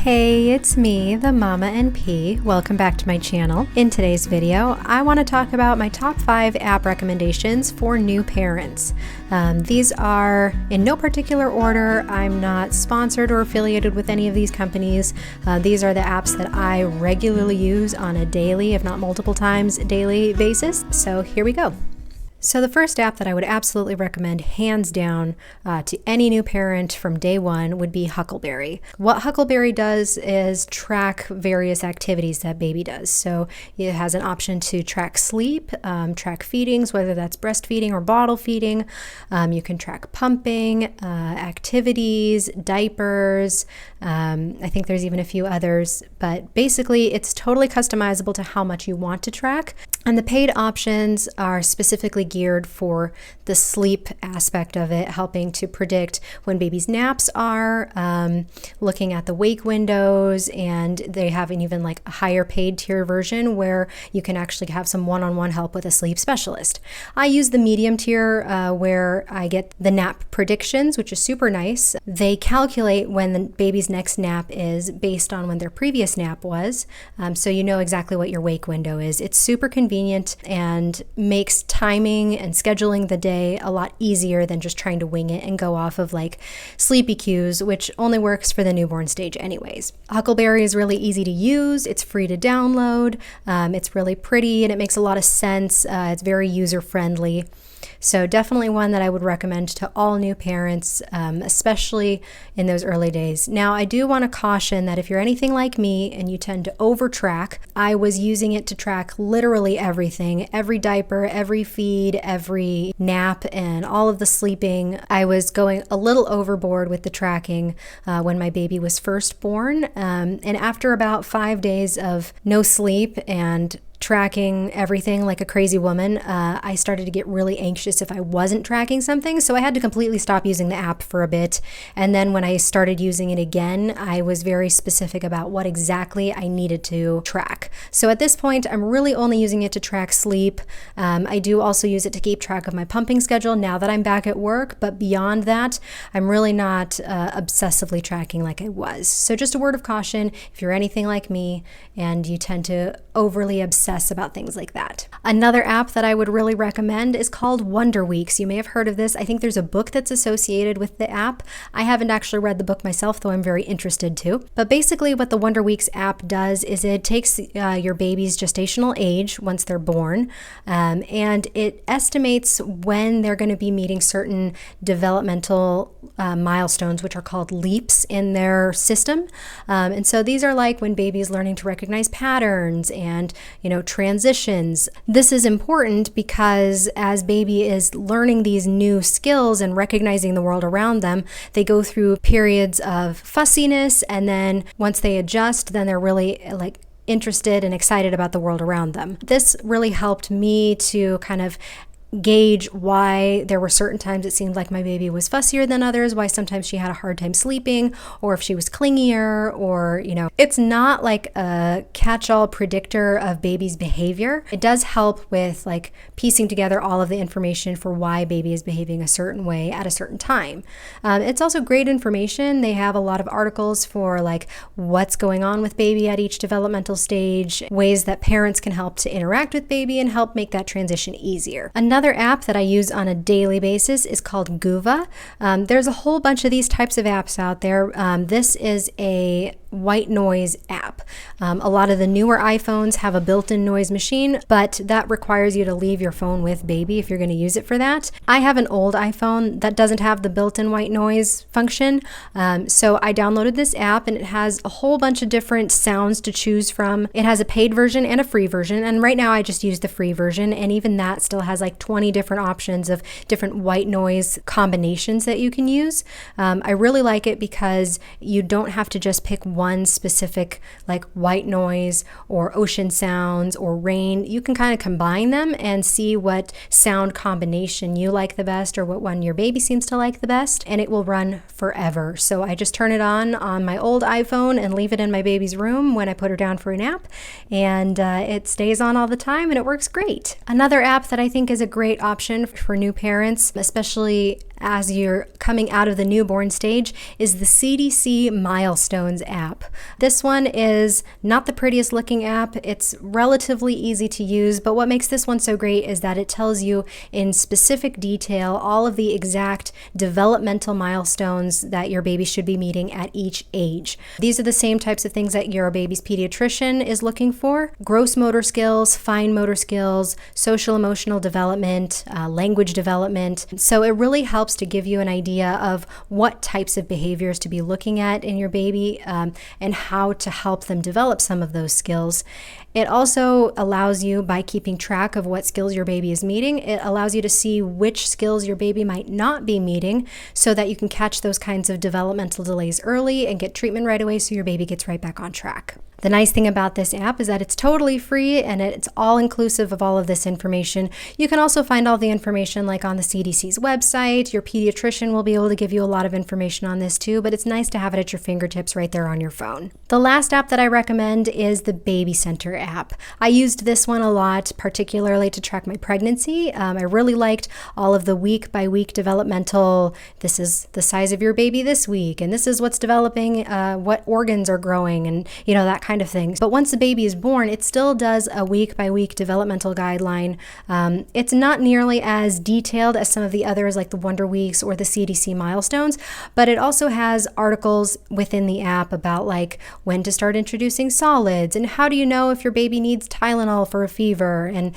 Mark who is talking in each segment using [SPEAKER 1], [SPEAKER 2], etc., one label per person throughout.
[SPEAKER 1] Hey, it's me, the Mama and P. Welcome back to my channel. In today's video, I want to talk about my top 5 app recommendations for new parents. These are in no particular order. I'm not sponsored or affiliated with any of these companies. These are the apps that I regularly use on a daily, if not multiple times daily basis. So here we go. So the first app that I would absolutely recommend, hands down, to any new parent from day one would be Huckleberry. What Huckleberry does is track various activities that baby does. So it has an option to track sleep, track feedings, whether that's breastfeeding or bottle feeding. You can track pumping, activities, diapers. I think there's even a few others, but basically it's totally customizable to how much you want to track. And the paid options are specifically geared for the sleep aspect of it, helping to predict when baby's naps are, looking at the wake windows, and they have an even like a higher paid tier version where you can actually have some one-on-one help with a sleep specialist. I use the medium tier where I get the nap predictions, which is super nice. They calculate when the baby's next nap is based on when their previous nap was, so you know exactly what your wake window is. It's super convenient and makes timing and scheduling the day a lot easier than just trying to wing it and go off of like sleepy cues, which only works for the newborn stage anyways. Huckleberry is really easy to use. It's free to download. It's really pretty and it makes a lot of sense. It's very user friendly. So definitely one that I would recommend to all new parents, especially in those early days. Now, I do want to caution that if you're anything like me and you tend to over-track, I was using it to track literally everything, every diaper, every feed, every nap, and all of the sleeping. I was going a little overboard with the tracking when my baby was first born. And after about 5 days of no sleep and tracking everything like a crazy woman, I started to get really anxious if I wasn't tracking something. So I had to completely stop using the app for a bit. And then when I started using it again, I was very specific about what exactly I needed to track. So at this point, I'm really only using it to track sleep. I do also use it to keep track of my pumping schedule now that I'm back at work. But beyond that, I'm really not obsessively tracking like I was. So just a word of caution, if you're anything like me and you tend to overly obsess about things like that. Another app that I would really recommend is called Wonder Weeks. You may have heard of this. I think there's a book that's associated with the app. I haven't actually read the book myself, though I'm very interested to. But basically what the Wonder Weeks app does is it takes your baby's gestational age once they're born, and it estimates when they're going to be meeting certain developmental milestones, which are called leaps in their system. And so these are like when baby's learning to recognize patterns and, transitions. This is important because as baby is learning these new skills and recognizing the world around them, they go through periods of fussiness, and then once they adjust, then they're really interested and excited about the world around them. This really helped me to kind of gauge why there were certain times it seemed like my baby was fussier than others, why sometimes she had a hard time sleeping, or if she was clingier, or, it's not like a catch-all predictor of baby's behavior. It does help with piecing together all of the information for why baby is behaving a certain way at a certain time. It's also great information. They have a lot of articles for what's going on with baby at each developmental stage, ways that parents can help to interact with baby and help make that transition easier. Another app that I use on a daily basis is called Guva. There's a whole bunch of these types of apps out there. This is a white noise app. A lot of the newer iPhones have a built-in noise machine, but that requires you to leave your phone with baby if you're going to use it for that. I have an old iPhone that doesn't have the built-in white noise function, so I downloaded this app, and it has a whole bunch of different sounds to choose from. It has a paid version and a free version, and right now I just use the free version, and even that still has 20 different options of different white noise combinations that you can use. I really like it because you don't have to just pick one specific white noise or ocean sounds or rain. You can kind of combine them and see what sound combination you like the best or what one your baby seems to like the best, and it will run forever. So I just turn it on my old iPhone and leave it in my baby's room when I put her down for a nap, and it stays on all the time and it works great. Another app that I think is a great option for new parents, especially as you're coming out of the newborn stage is the CDC Milestones app. This one is not the prettiest looking app. It's relatively easy to use, but what makes this one so great is that it tells you in specific detail all of the exact developmental milestones that your baby should be meeting at each age. These are the same types of things that your baby's pediatrician is looking for: gross motor skills, fine motor skills, social emotional development, language development. So it really helps to give you an idea of what types of behaviors to be looking at in your baby and how to help them develop some of those skills. It also allows you, by keeping track of what skills your baby is meeting, it allows you to see which skills your baby might not be meeting so that you can catch those kinds of developmental delays early and get treatment right away so your baby gets right back on track. The nice thing about this app is that it's totally free and it's all inclusive of all of this information. You can also find all the information like on the CDC's website. Your pediatrician will be able to give you a lot of information on this too, but it's nice to have it at your fingertips right there on your phone. The last app that I recommend is the Babycenter app. I used this one a lot, particularly to track my pregnancy. I really liked all of the week by week developmental, this is the size of your baby this week, and this is what's developing, what organs are growing, and that kind of things. But once the baby is born, it still does a week by week developmental guideline. It's not nearly as detailed as some of the others like the Wonder Weeks or the CDC milestones, but it also has articles within the app about like when to start introducing solids and how do you know if your baby needs Tylenol for a fever, and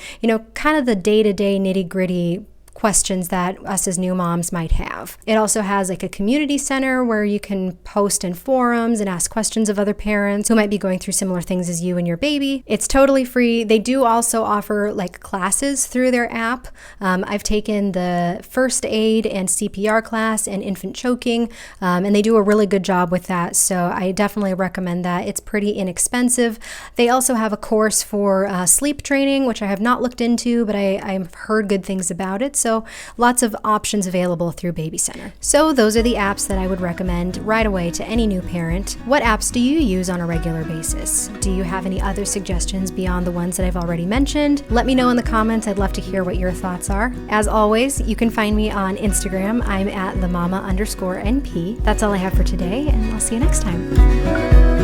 [SPEAKER 1] kind of the day-to-day nitty-gritty questions that us as new moms might have. It also has like a community center where you can post in forums and ask questions of other parents who might be going through similar things as you and your baby. It's totally free. They do also offer like classes through their app. I've taken the first aid and CPR class and infant choking, and they do a really good job with that. So I definitely recommend that. It's pretty inexpensive. They also have a course for sleep training, which I have not looked into, but I've heard good things about it. So lots of options available through Babycenter. So those are the apps that I would recommend right away to any new parent. What apps do you use on a regular basis? Do you have any other suggestions beyond the ones that I've already mentioned? Let me know in the comments. I'd love to hear what your thoughts are. As always, you can find me on Instagram. I'm at @themama_NP. That's all I have for today, and I'll see you next time.